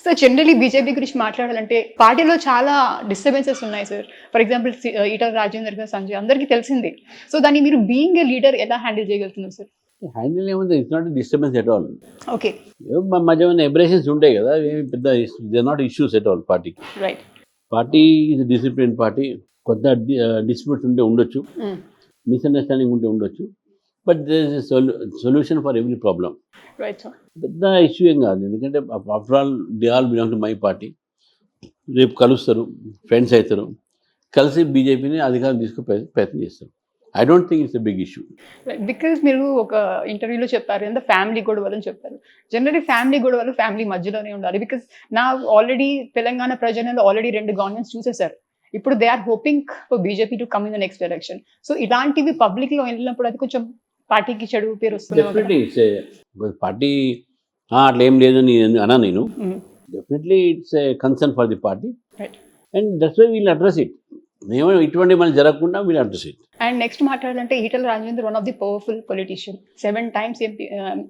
So generally BJP గురించి మాట్లాడాలంటే పార్టీలో చాలా డిస్టర్బెన్సెస్ ఉన్నాయి sir. For example Etela Rajender garu, Sanjay అందరికీ తెలిసిందే. సో దాన్ని మీరు బీయింగ్ ఏ లీడర్ ఎలా హ్యాండిల్ చేయగలుగుతున్నారు సార్? హ్యాండిల్ ఏముంది, it's not disturbance at all. Okay. మధ్య ఏమైనా ఎబ్రేషన్స్ ఉంటాయి కదా, ఏమి పెద్ద they not issues at all. పార్టీకి right. Party is discipline party. కొంత డిస్ప్యూట్స్ ఉంటే ఉండొచ్చు, మిస్అండర్స్టాండింగ్ ఉంటే ఉండొచ్చు, but there is solution for every problem. Right sir. పెద్ద ఇష్యూ ఏం కాదు, ఎందుకంటే after all they all belong to my party. రేపు కలుస్తారు, ఫ్రెండ్స్ అవుతారు, కలిసి బీజేపీని అధికారం తీసుకునే ప్రయత్నం చేస్తారు. I don't think it's a big issue. Because మీరు ఒక ఇంటర్వ్యూలో చెప్పారు ఎంత ఫ్యామిలీ గొడవలు అని చెప్పారు. జనరలీ ఫ్యామిలీ గొడవలు ఫ్యామిలీ మధ్యలోనే ఉండాలి. బికాజ్ నా ఆల్రెడీ తెలంగాణ ప్రజలలో ఆల్రెడీ 2 గవర్నమెంట్స్ చూసేశారు. ఇప్పుడు they are hoping for BJP to come in the next election. So ఇలాంటివి పబ్లిక్ లో వెళ్ళినప్పుడు అది కొంచెం పార్టీకి చెడు పేరు వస్తుంది. డెఫినెట్లీ ఇట్స్ పార్టీ అట్లా ఏం లేదు అన్నా నేను. Definitely it's a concern for the party and that's why we'll address it. మేము ఇటువంటి మళ్ళీ జరగకుండా we'll address it. And next మాట్లాడాలంటే Etela Rajender one of the powerful politician. 7 times MP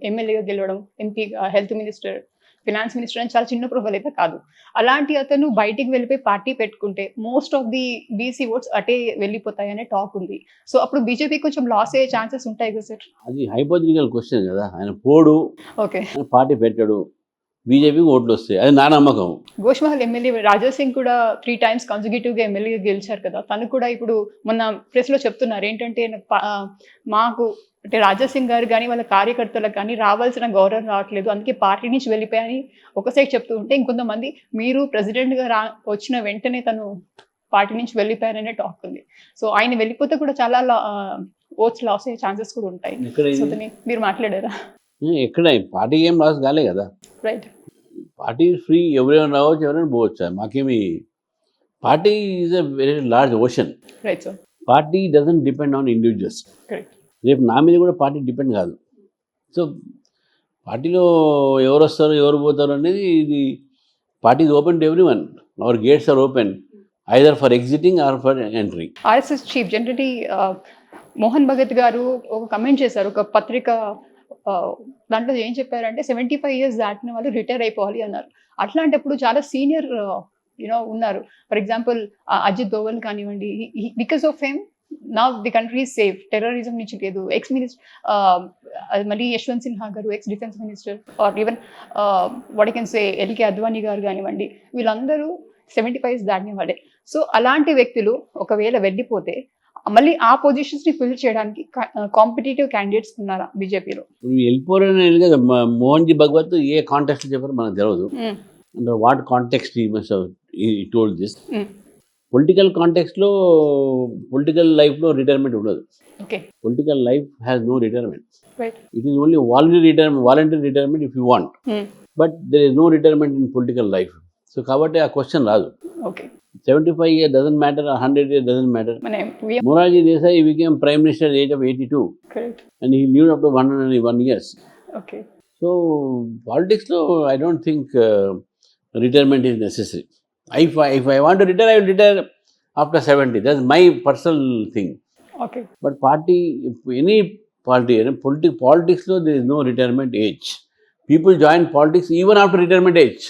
ఎమ్మెల్యేగా గెలవడం, MP, health minister, finance minister అని చాలా చిన్న ప్రొఫైల్ అయితే కాదు. అలాంటి అతను బయటికి వెళ్ళిపోయి పార్టీ పెట్టుకుంటే most of the BC votes అటే వెళ్ళిపోతాయనే టాక్ ఉంది. సో అప్పుడు బీజేపీ కొంచెం లాస్ అయ్యే ఛాన్సెస్ ఉంటాయి కదా సార్? అది హైపోథెటికల్ క్వశ్చన్ కదా. ఆయన పోడు, ఓకే, పార్టీ పెట్టాడు, బీజేపీకి ఓట్లు వస్తాయి, అది నా నమ్మకం. గోష్మహల్ ఎమ్మెల్యే రాజా సింగ్ కూడా 3 times కన్సిక్యూటివ్గా ఎమ్మెల్యేగా గెలిచారు కదా. తను కూడా ఇప్పుడు మొన్న ప్రెస్లో చెప్తున్నారు ఏంటంటే మాకు అంటే రాజా సింగ్ గారు కానీ వాళ్ళ కార్యకర్తలకు కానీ రావాల్సిన గౌరవం రావట్లేదు, అందుకే పార్టీ నుంచి వెళ్ళిపోయాని ఒక సైడ్ చెప్తూ ఉంటే, ఇంకొంతమంది మీరు ప్రెసిడెంట్గా వచ్చిన వెంటనే తను పార్టీ నుంచి వెళ్ళిపోయారనే టాక్ ఉంది. సో ఆయన వెళ్ళిపోతే కూడా చాలా ఓట్స్ లాస్ అయ్యే ఛాన్సెస్ కూడా ఉంటాయి. సో మీరు మాట్లాడారా? ఎక్కడ పార్టీ ఏం లాస్ కాలే కదా. రైట్. పార్టీ ఫ్రీ, ఎవరైనా రావచ్చు, ఎవరైనా పోవచ్చు. మాకేమి party is a very large ocean. Right sir. Party doesn't depend on individuals. Correct. రేపు నా మీద కూడా పార్టీ డిపెండ్ కాదు. సో పార్టీలో ఎవరు వస్తారు, ఎవరు పోతారు అనేది ఇది party is open to everyone. Our gates are open either for exiting or for entry. RSS chief generally Mohan Bhagwat గారు ఒక కమెంట్ చేశారు ఒక పత్రిక, దాంట్లో ఏం చెప్పారంటే 75 years దాటిన వాళ్ళు రిటైర్ అయిపోవాలి అన్నారు. అట్లాంటప్పుడు చాలా సీనియర్ ఉన్నారు. ఫర్ ఎగ్జాంపుల్ అజిత్ దోవల్ కానివ్వండి, బికాస్ ఆఫ్ హేమ్ నా ది కంట్రీ సేఫ్, టెర్రరిజం నుంచి లేదు. ఎక్స్ మినిస్టర్ మళ్ళీ యశ్వంత్ సిన్హా గారు, ex defence minister, or even what can say LK Advani గారు కానివ్వండి, వీళ్ళందరూ 75 years దాటిన వాళ్ళే. సో అలాంటి వ్యక్తులు ఒకవేళ వెళ్ళిపోతే మళ్ళీ ఆ పొజిషన్స్ ని ఫిల్ చేయడానికి కాంపిటేటివ్ క్యాండిడేట్స్ ఉన్నారా బీజేపీలో? వెళ్ళిపోరని కదా మోహన్ జీ భగవత్ ఏ కాంటెక్స్ట్ చెప్పారో మనకు తెలియదు. అంటే what context he told this. Political కాంటెక్స్ట్లో, పొలిటికల్ లైఫ్లో రిటైర్మెంట్ ఉండదు. Political life has no retirement. It is only voluntary retirement if you want, but there is no retirement in political life. So కాబట్టి ఆ question రాదు. 75 years doesn't matter, 100 years doesn't matter. Morarji Desai became Prime Minister at the age of 82. Correct. And he lived up to 101 years. Okay. So, politics, I don't think retirement is necessary. If I want to retire, I will retire after 70. That's my personal thing. Okay. But party, any party, politics, there is no retirement age. People join politics even after retirement age.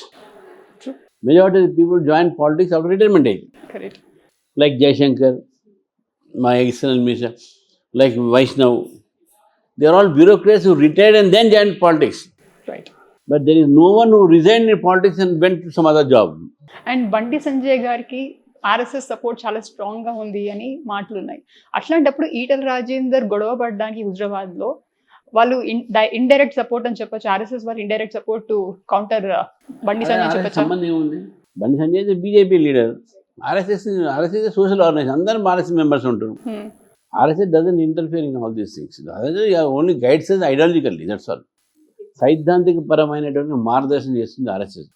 Majority of the people join politics after retirement age. Correct. Like Jaishankar, my external minister, like Vaishnav. They are all bureaucrats who retired and then joined politics. Right. But there is no one who resigned in politics and went to some other job. And Bandi Sanjay gariki RSS support చాలా strong గా ఉంది అని మాటలు ఉన్నాయి. అట్లాంటప్పుడు ఈటల రాజేందర్ గొడవ పడడానికి హుజరాబాద్ లో వాళ్ళు ఇండైరెక్ట్ సపోర్ట్ అని చెప్పొచ్చు. ఆర్ఎస్ఎస్ వాళ్ళు indirect support to counter Bandi Sanjay చెప్పొచ్చు. సంబంధం ఏముంది? Bandi Sanjay BJP leader, RSS social organisation, అందరూ ఆర్ఎస్ఎస్ మెంబర్స్ ఉంటారు. RSS doesn't interfere in all these things. Only guides ideologically, that's all. సైద్ధాంతిక పరమైనటువంటి మార్గదర్శనం చేస్తుంది ఆర్ఎస్ఎస్.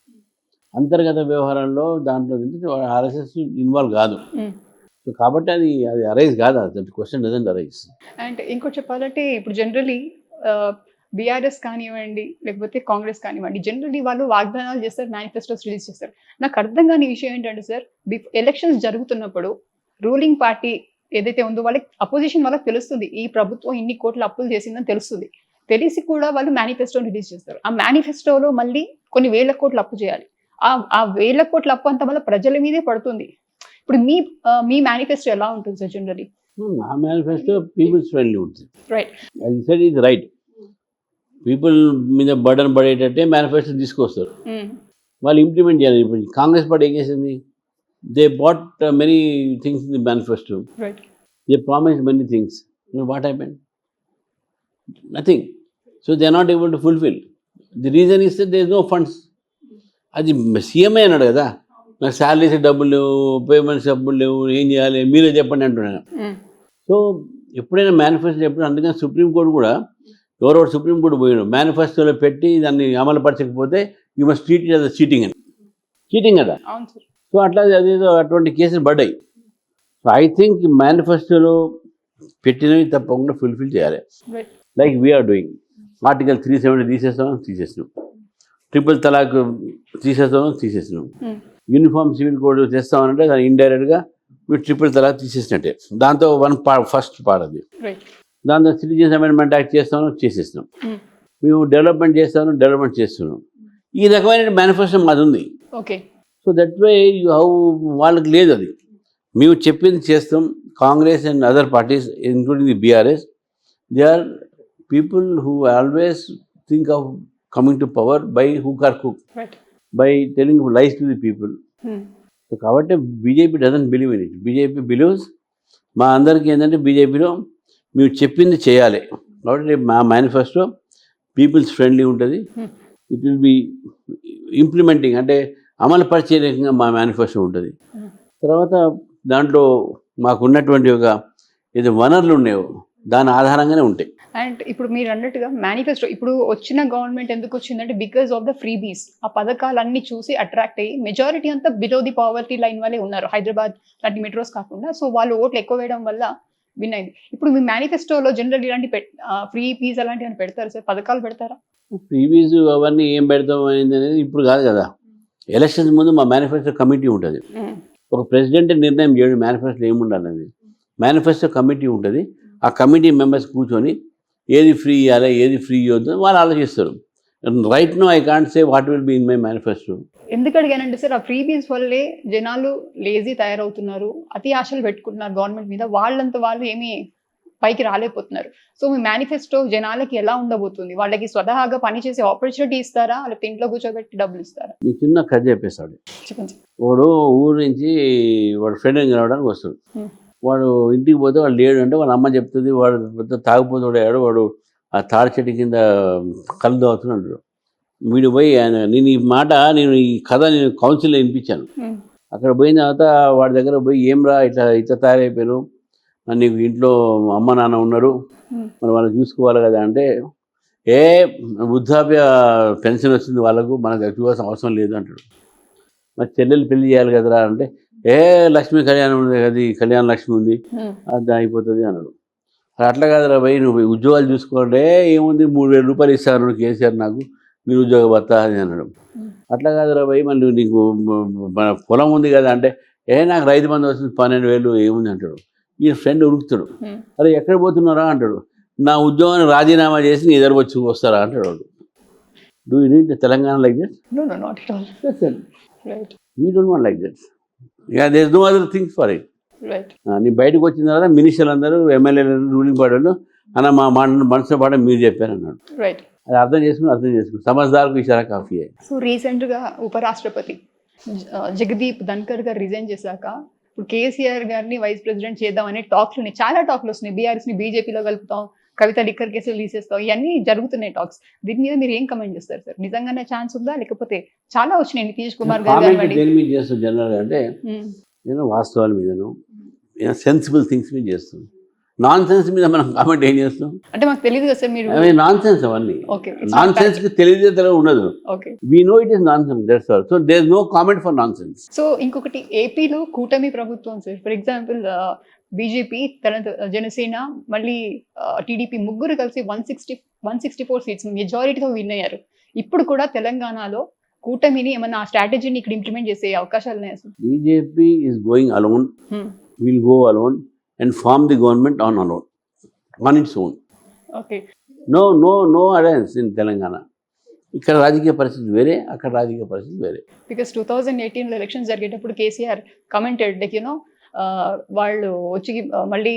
అంతర్గత వ్యవహారాల్లో దాంట్లో ఆర్ఎస్ఎస్ ఇన్వాల్వ్ కాదు. సో కాబట్టి అది అరైజ్ కాదు, that question doesn't arise. And ఇంకోటి చెప్పాలంటే ఇప్పుడు జనరలీ బీఆర్ఎస్ కానివ్వండి లేకపోతే కాంగ్రెస్ కానివ్వండి, జనరల్లీ వాళ్ళు వాగ్దానాలు చేస్తారు, మేనిఫెస్టోస్ రిలీజ్ చేస్తారు. నాకు అర్థం కాని విషయం ఏంటంటే సార్, ఎలక్షన్స్ జరుగుతున్నప్పుడు రూలింగ్ పార్టీ ఏదైతే ఉందో వాళ్ళకి అపోజిషన్ వాళ్ళకి తెలుస్తుంది ఈ ప్రభుత్వం ఇన్ని కోట్ల అప్పులు చేసిందని తెలుస్తుంది. తెలిసి కూడా వాళ్ళు మేనిఫెస్టోని రిలీజ్ చేస్తారు. ఆ మేనిఫెస్టోలో మళ్ళీ కొన్ని వేల కోట్లు అప్పు చేయాలి. ఆ వేల కోట్ల అప్పు అంతా మళ్ళీ ప్రజల మీదే పడుతుంది. ఇప్పుడు మీ మేనిఫెస్టో ఎలా ఉంటుంది సార్ జనరలీ? నా మేనిఫెస్టో పీపుల్స్ ఫ్రెండ్లీ ఉంటుంది. రైట్. అది సెడ్ ఈజ్ రైట్. పీపుల్ మీద బర్డన్ పడేటట్టే మేనిఫెస్టో తీసుకొస్తారు, వాళ్ళు ఇంప్లిమెంట్ చేయాలి. ఇప్పుడు కాంగ్రెస్ పార్టీ ఏం చేసింది? They bought many things in the manifesto, right. They promise many things, what happen? Nothing. So they are not able to fulfil. The reason is that there is no funds. అది సీఎంఏ అన్నాడు కదా, నాకు salaries డబ్బులు లేవు, payments డబ్బులు లేవు, ఏం చేయాలి మీరే చెప్పండి అంటున్నాను. సో ఎప్పుడైనా మేనిఫెస్టో ఎప్పుడు, అందుకని సుప్రీంకోర్టు కూడా ఎవరెవరు సుప్రీంకోర్టు పోయాడు మేనిఫెస్టోలో పెట్టి దాన్ని అమలు పరచకపోతే you must treat it as cheating అని. చీటింగ్ కదా. సో అట్లా అదేదో అటువంటి కేసులు పడ్డాయి. సో ఐ థింక్ మేనిఫెస్టోలో పెట్టినవి తప్పకుండా ఫుల్ఫిల్ చేయాలి. Like we're doing. ఆర్టికల్ 370 తీసేసినాం, ట్రిపుల్ తలాక్ తీసేసినాం, యూనిఫామ్ సివిల్ కోడ్ తెస్తామనంటే దాన్ని ఇండైరెక్ట్గా మీరు ట్రిపుల్ తలాక్ తీసేసినట్టే. దాంతో ఫస్ట్ పార్ట్ అది. దాంతో సిటిజన్స్ అమెండ్మెంట్ యాక్ట్ చేసేసినాం. మేము డెవలప్మెంట్ చేస్తున్నాం. ఈ రకమైన మేనిఫెస్టో మాది ఉంది. ఓకే. సో దట్ వే వాళ్ళకి లేదు అది. మేము చెప్పింది చేస్తాం. Congress and other parties including the BRS, they are people who always think of coming to power by hook or cook, by telling lies to the people. So కాబట్టి BJP doesn't believe in it. BJP believes, మా అందరికీ ఏంటంటే బీజేపీలో మేము చెప్పింది చేయాలి. కాబట్టి మా మేనిఫెస్టో పీపుల్స్ ఫ్రెండ్లీ ఉంటుంది. ఇట్ విల్ బి ఇంప్లిమెంటింగ్, అంటే అమలు పరిచే రకంగా మా మేనిఫెస్టో ఉంటుంది. తర్వాత దాంట్లో మాకు ఉన్నటువంటి ఒక ఏదో వనరులు ఉన్నాయో దాని ఆధారంగానే ఉంటాయి. అండ్ ఇప్పుడు మీరు అన్నట్టుగా మేనిఫెస్టో ఇప్పుడు వచ్చిన గవర్నమెంట్ ఎందుకు వచ్చిందంటే బికాస్ ఆఫ్ ద ఫ్రీబీస్. ఆ పథకాలన్నీ చూసి అట్రాక్ట్ అయ్యి మెజారిటీ అంతా బిలో ది పావర్టీ లైన్ వాళ్ళే ఉన్నారు, హైదరాబాద్ లాంటి మెట్రోస్ కాకుండా. సో వాళ్ళు ఓట్లు ఎక్కువ వేయడం వల్ల విన్ అయింది. ఇప్పుడు మీ మేనిఫెస్టోలో జనరల్ ఇలాంటి ఫ్రీ పీస్ అలాంటివి పెడతారు సార్? పథకాలు పెడతారా? ప్రీవీస్ అవన్నీ ఏం పెడతాం అనేది ఇప్పుడు కాదు కదా. ఎలక్షన్స్ ముందు మా మేనిఫెస్టో కమిటీ ఉంటుంది. ఒక ప్రెసిడెంట్ నిర్ణయం చేయడం మేనిఫెస్టో ఏముండాలనేది. మేనిఫెస్టో కమిటీ ఉంటుంది. ఆ కమిటీ మెంబర్స్ కూర్చొని ఏది ఫ్రీ ఇవ్వాలి, ఏది ఫ్రీ ఇవ్వద్దు వాళ్ళు ఆలోచిస్తారు. Right no I can't say what will be in my manifesto. ఎందుకు అడిగానంటే సార్, ఆ ఫ్రీ బీస్ వల్లే జనాలు లేజీ తయారవుతున్నారు, అతి ఆశలు పెట్టుకుంటున్నారు గవర్నమెంట్ మీద, వాళ్ళంతా వాళ్ళు ఏమీ పైకి రాలేకపోతున్నారు. సో మీ మేనిఫెస్టో జనాలకి ఎలా ఉండబోతుంది? వాళ్ళకి స్వతహాగా పనిచేసే ఆపర్చునిటీ ఇస్తారా, లేకపోతే ఇంట్లో కూర్చోబెట్టి డబ్బులు ఇస్తారా? మీ చిన్న కథ చెప్పేస్తాడు. వాడు ఊరు నుంచి వాడు ఫ్రెండ్ కలవడానికి వస్తాడు. వాడు ఇంటికి పోతే వాడు లేడు అంటే వాళ్ళ అమ్మ చెప్తుంది, వాడు పెద్ద తాగుపోతాడు, వాడు ఆ తాడి చెట్టు కింద కళ్ళు తాగుతున్నాడు. వీడు పోయి నేను ఈ కథ నేను కౌన్సిల్లో వినిపించాను. అక్కడ పోయిన తర్వాత వాడి దగ్గర పోయి ఏమ్రా ఇట్లా తయారైపోయాను, నీకు ఇంట్లో అమ్మ నాన్న ఉన్నారు, మరి వాళ్ళు చూసుకోవాలి కదా అంటే, వృద్ధాప్య పెన్షన్ వచ్చింది వాళ్ళకు, మనకు చూడాల్సిన అవసరం లేదు అంటాడు. మరి చెల్లెలు పెళ్లి చేయాలి కదరా అంటే, లక్ష్మీ కళ్యాణం ఉంది కదా, కళ్యాణ లక్ష్మి ఉంది, అది అయిపోతుంది అన్నాడు. అట్లా కాదురా భయ్, నువ్వు ఉద్యోగాలు చూసుకోవాలంటే ఏముంది, 3,000 రూపాయలు ఇస్తారు కేసీఆర్ నాకు, మీరు ఉద్యోగ భర్త అని అన్నాడు. అట్లా కాదురా భయ్, మళ్ళీ నీకు మన పొలం ఉంది కదా అంటే, నాకు రైతు బంధు వస్తుంది 12,000 ఏముంది అంటాడు. ఈ ఫ్రెండ్ ఉరుకుతాడు. అరే ఎక్కడ పోతున్నారా అంటాడు. నా ఉద్యోగాన్ని రాజీనామా చేసి నీ ఎదురు వచ్చి వస్తారా అంటాడు వాడు. Do you need Telangana like that? No, not at all. Right. We don't want like that. Yeah, there is no other things for it. Right. నీ బయటకు వచ్చిన తర్వాత మినిస్టర్లు అందరూ, ఎమ్మెల్యేలు, రూలింగ్ పార్టీలు అన్న మా మనసులో పాట మీరు చెప్పారు అన్నాడు. రైట్. అది అర్థం చేసుకుని సమజ్దార్కు ఇషారా కాఫీ. సో రీసెంట్గా ఉపరాష్ట్రపతి జగదీప్ ధన్కర్ గారు రిజైన్ చేశాక ఇప్పుడు కేసీఆర్ గారిని వైస్ ప్రెసిడెంట్ చేద్దామనే టాక్స్ ఉన్నాయి, చాలా టాక్లు వస్తున్నాయి. బీఆర్ఎస్ని బీజేపీలో కలుపుతాం, కవిత లిక్కర్ కేసులు తీసేస్తాం, ఇవన్నీ జరుగుతున్నాయి టాక్స్. దీని మీద మీరు ఏం కమెంట్ చేస్తారు సార్? నిజంగానే ఛాన్స్ ఉందా, లేకపోతే చాలా వచ్చినాయి నితీష్ కుమార్ గారు జనరల్ అంటే వాస్తవాల మీదను సెన్సిబుల్ థింగ్స్ మీద చేస్తాం. నాన్ సెన్స్ మీద మనం కామెంట్ ఏం చేస్తాం అంటే మాకు తెలియదు కదా సార్. మీరు నాన్ సెన్స్ అవన్నీ నాన్ సెన్స్ కి తెలియజేతలో ఉండదు. We know it is nonsense, that's all. So there is no comment for nonsense. So ఇంకొకటి, ఏపీలో కూటమి ప్రభుత్వం sir, for example BJP, Janasena, మళ్ళీ టీడీపీ ముగ్గురు కలిసి 164 సీట్స్ మెజారిటీతో విన్ అయ్యారు. ఇప్పుడు కూడా తెలంగాణలో కూటమిని ఏమన్నా ఆ స్ట్రాటజీని ఇక్కడ ఇంప్లిమెంట్ చేసే అవకాశాలు ఉన్నాయి sir? BJP is going alone, will go alone and form the government on its own. Okay. No alliance in Telangana. ఇక్కడ రాజకీయ పరిస్థితి వేరే, అక్కడ రాజకీయ పరిస్థితి వేరే. బికాస్ 2018లో ఎలక్షన్స్ జరిగేటప్పుడు కేసీఆర్ కమెంటెడ్ లైక్ యూనో వాళ్ళు వచ్చి మళ్ళీ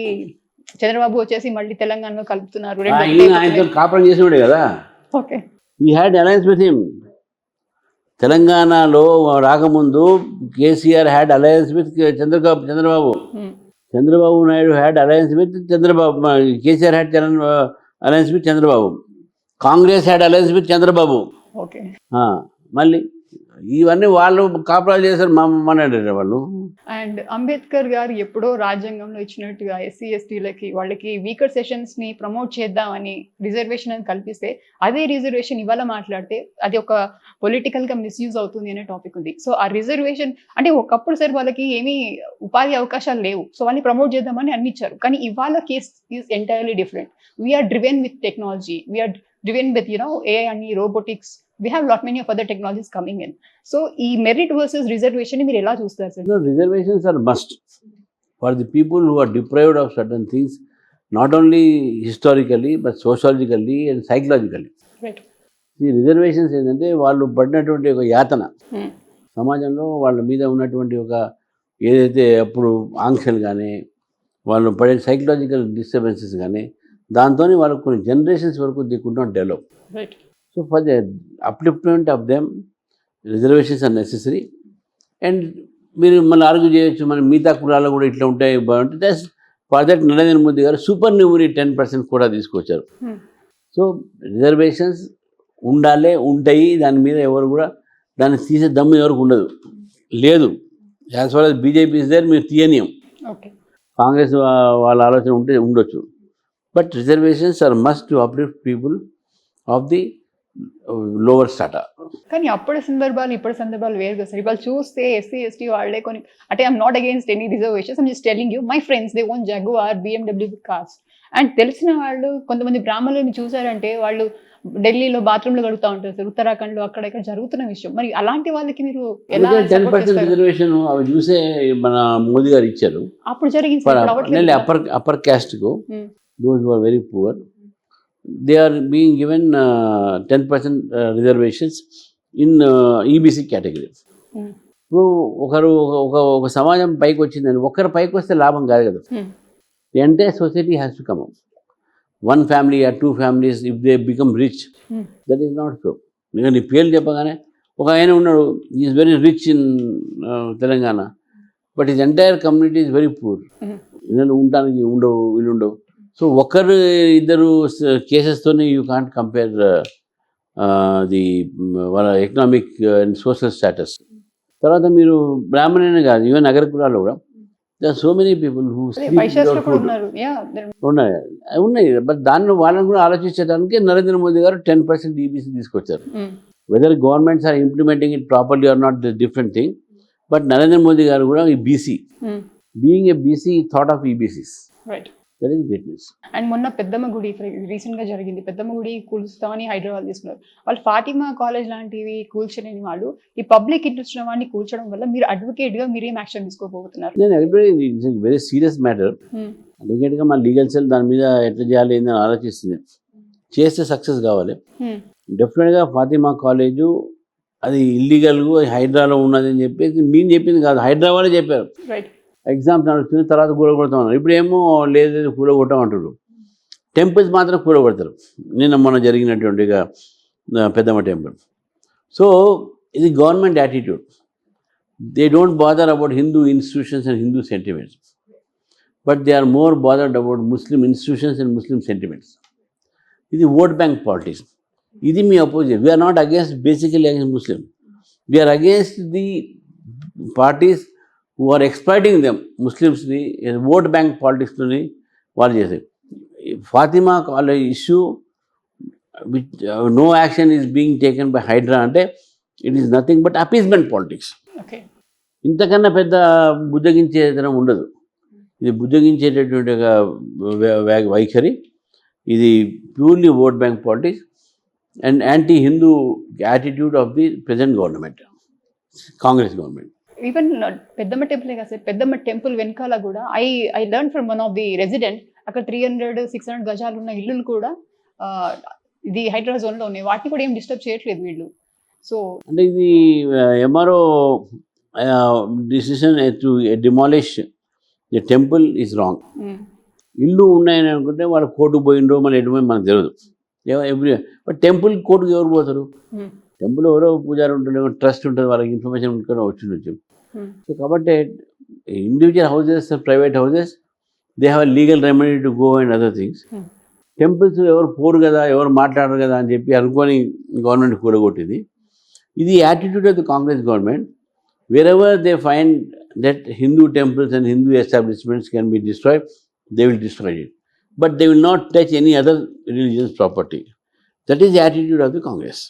చంద్రబాబు వచ్చేసి మళ్ళీ తెలంగాణలో కలుపుతున్నారు. ఆయనతో కాపురం చేసినాడే కదా. ఓకే, ఈ హ్యాడ్ అలయన్స్ విత్ హిమ్. తెలంగాణలో రాకముందు KCR had alliance with Chandrababu. Chandrababu Naidu had alliance with Chandrababu. KCR had alliance with Chandrababu. Congress had alliance with Chandrababu. Okay, మళ్ళీ ఇవన్నీ వాళ్ళు కాపురాలు చేశారు మన వాళ్ళు. అండ్ అంబేద్కర్ గారు ఎప్పుడో రాజ్యాంగంలో ఇచ్చినట్టుగా ఎస్సీ ఎస్టీలకి వాళ్ళకి వీకర్ సెషన్స్ ని ప్రమోట్ చేద్దామని రిజర్వేషన్ అని కల్పిస్తే అదే రిజర్వేషన్ ఇవాళ మాట్లాడితే అది ఒక పొలిటికల్ గా మిస్యూజ్ అవుతుంది అనే టాపిక్ ఉంది. సో ఆ రిజర్వేషన్ అంటే ఒకప్పుడు సార్ వాళ్ళకి ఏమీ ఉపాధి అవకాశాలు లేవు, సో వాళ్ళని ప్రమోట్ చేద్దామని అన్ని ఇచ్చారు. కానీ ఇవాళ case is entirely different. We're driven with technology, we're driven with AI అని robotics. We have lot many of other technologies coming in. So, ఈ merit versus reservation మీరు ఎలా చూస్తారు sir? No, reservations are must for the people who are deprived of certain things, not only historically but sociologically and psychologically. Right. ఈ reservations ఏంటంటే వాళ్ళు పడినటువంటి ఒక యాతన, సమాజంలో వాళ్ళ మీద ఉన్నటువంటి ఒక ఏదైతే అప్పుడు ఆంక్షలు కానీ వాళ్ళు పడే సైకలాజికల్ డిస్టర్బెన్సెస్ కానీ దాంతో వాళ్ళకు కొన్ని జనరేషన్స్ వరకు they could not develop. Right. So for the upliftment of them, reservations are necessary. And మీరు మళ్ళీ ఆర్గ్యూ చేయొచ్చు, మన మిగతా కులాలు కూడా ఇట్లా ఉంటాయి బాగుంటుంది. That's for that Narendra Modi గారు సూపర్ న్యూమరీ 10% కూడా తీసుకొచ్చారు. సో రిజర్వేషన్స్ ఉండాలి, ఉంటాయి. దాని మీద ఎవరు కూడా దాన్ని తీసే దమ్ము ఎవరికి ఉండదు, లేదు. As far as BJP is there, మీరు తీయనీయం. కాంగ్రెస్ వాళ్ళ ఆలోచన ఉంటే ఉండొచ్చు. But reservations are must to uplift people of the lower strata. కానీ అప్పటి సందర్భాలు ఇప్పటి సందర్భాలు వేరు కదా సార్. ఇవాళ చూస్తే ఎస్సీ ఎస్టీ వాళ్ళే కొన్ని అంటే I'm not against any reservations, I'm just telling you my friends they own Jaguar BMW cars. And తెలిసిన వాళ్ళు కొంతమంది బ్రాహ్మణులని చూసారంటే వాళ్ళు ఢిల్లీలో బాత్రూమ్లో గడుపుతూ ఉంటారు సార్, ఉత్తరాఖండ్లో అక్కడ ఇక్కడ జరుగుతున్న విషయం. మరి అలాంటి వాళ్ళకి మీరు ఎలా 10% రిజర్వేషన్ అవి చూసే మన మోదీ గారు ఇచ్చారు. అప్పుడు జరిగింది అప్పర్ క్యాస్ట్కు, those who are very poor, they are being given 10% reservations in EBC category. ఇప్పుడు ఒక సమాజం పైకి వచ్చిందని ఒకరు పైకి వస్తే లాభం కాదు కదా. The entire society has to come up. One family or two families, if they become rich, that is not so. నీ పేర్లు చెప్పగానే ఒక ఆయన ఉన్నాడు, is very rich in Telangana, but his entire community is very poor. ఇళ్ళు ఉండడానికి ఉండవు, వీళ్ళు ఉండవు. సో ఒకరు ఇద్దరు కేసెస్తోనే యూ కాంట్ కంపేర్ ది వాళ్ళ ఎకనామిక్ అండ్ సోషల్ స్టేటస్. తర్వాత మీరు బ్రాహ్మణునే కాదు, ఈవెన్ నగర కులాల్లో కూడా there are so many people who ఉన్నాయి. బట్ దాన్ని వాళ్ళని కూడా ఆలోచించడానికి నరేంద్ర మోదీ గారు 10% EBC తీసుకొచ్చారు. Whether governments are implementing it properly or not different thing, but Narendra Modi గారు కూడా E BC, being a BC thought of EBCs. That is greatness. And మొన్న పెద్దమ్మ గుడి రీసెంట్ గా జరిగింది, పెద్దమ్మ గుడి కూల్స్తామని హైదరాబాద్ తీసుకున్నారు. వాళ్ళు ఫాతిమా కాలేజ్ లాంటివి కూల్చలేని వాళ్ళు ఈ పబ్లిక్ ఇంట్రెస్ట్ వాడిని కూల్చడం వల్ల మీరు అడ్వకేట్ గా మీరేం యాక్షన్ తీసుకోబోతున్నారు? నేను వెరీ సీరియస్ మ్యాటర్. అడ్వకేట్ గా మా లీగల్ సెల్ దాని మీద ఎట్లా చేయాలి అని ఆలోచిస్తుంది. చేస్తే సక్సెస్ కావాలి. డెఫినెట్ గా ఫాతిమా కాలేజు అది ఇల్లీగల్ హైదరాబాద్లో ఉన్నది అని చెప్పేసి మేము చెప్పింది కాదు, హైదరాబాద్ చెప్పారు. ఎగ్జామ్స్ నడుస్తుంది, తర్వాత కూలగొడతామన్నారు. ఇప్పుడు ఏమో లేదు కూలగొట్టామంటారు. టెంపుల్స్ మాత్రం కూలగొడతారు. నిన్న మొన్న జరిగినటువంటి పెద్దమ్మ టెంపుల్. సో ఇది government attitude. They don't bother about Hindu institutions and Hindu sentiments, but they are more bothered about Muslim institutions and Muslim sentiments. ఇది ఓట్ బ్యాంక్ పాలిటిక్స్. ఇది మీ opposite. We're not against basically against Muslim, we're against the parties who are exploiting them, Muslimsని vote bank పాలిటిక్స్ని వాళ్ళు చేసేది. Fatima college issue which no action is being taken by Hydraa అంటే it is nothing but appeasement politics. ఇంతకన్నా పెద్ద బుజ్జగించేదనం ఉండదు. ఇది బుజ్జగించేటటువంటి వైఖరి. ఇది purely vote bank politics and anti Hindu attitude of the present government, Congress government. Even పెద్దమ్మ టెంపుల్ కదా సార్, పెద్దమ్మ టెంపుల్ వెనకాల కూడా I learn from one of the resident, అక్కడ 300-600 గజాలు ఉన్న ఇల్లులు కూడా ఇది హైడ్రా జోన్లో ఉన్నాయి, వాటిని కూడా ఏం డిస్టర్బ్ చేయట్లేదు వీళ్ళు. సో అంటే ఇది MRO decision to demolish the temple is wrong. ఇల్లు ఉన్నాయని అనుకుంటే వాళ్ళు కోర్టుకు పోయిండ్రో మళ్ళీ ఎటు మనకు తెలియదు. ఎవ్రీ బట్ టెంపుల్ కోర్టుకు ఎవరు పోతారు? టెంపుల్ ఎవరో పూజారి ఉంటారు, ట్రస్ట్ ఉంటుంది, వాళ్ళకి ఇన్ఫర్మేషన్ ఉంటుంది వచ్చిండొచ్చు. సో కాబట్టి individual houses, private houses, they have legal remedy to go and other things. Temples ఎవరు పోరు కదా, ఎవరు మాట్లాడరు కదా అని చెప్పి అనుకొని గవర్నమెంట్ కూడగొట్టింది. ఇది attitude of the Congress government. Wherever they find that Hindu temples and Hindu establishments can be destroyed, they will destroy it. But they will not touch any other religion's property. That is the attitude of the Congress.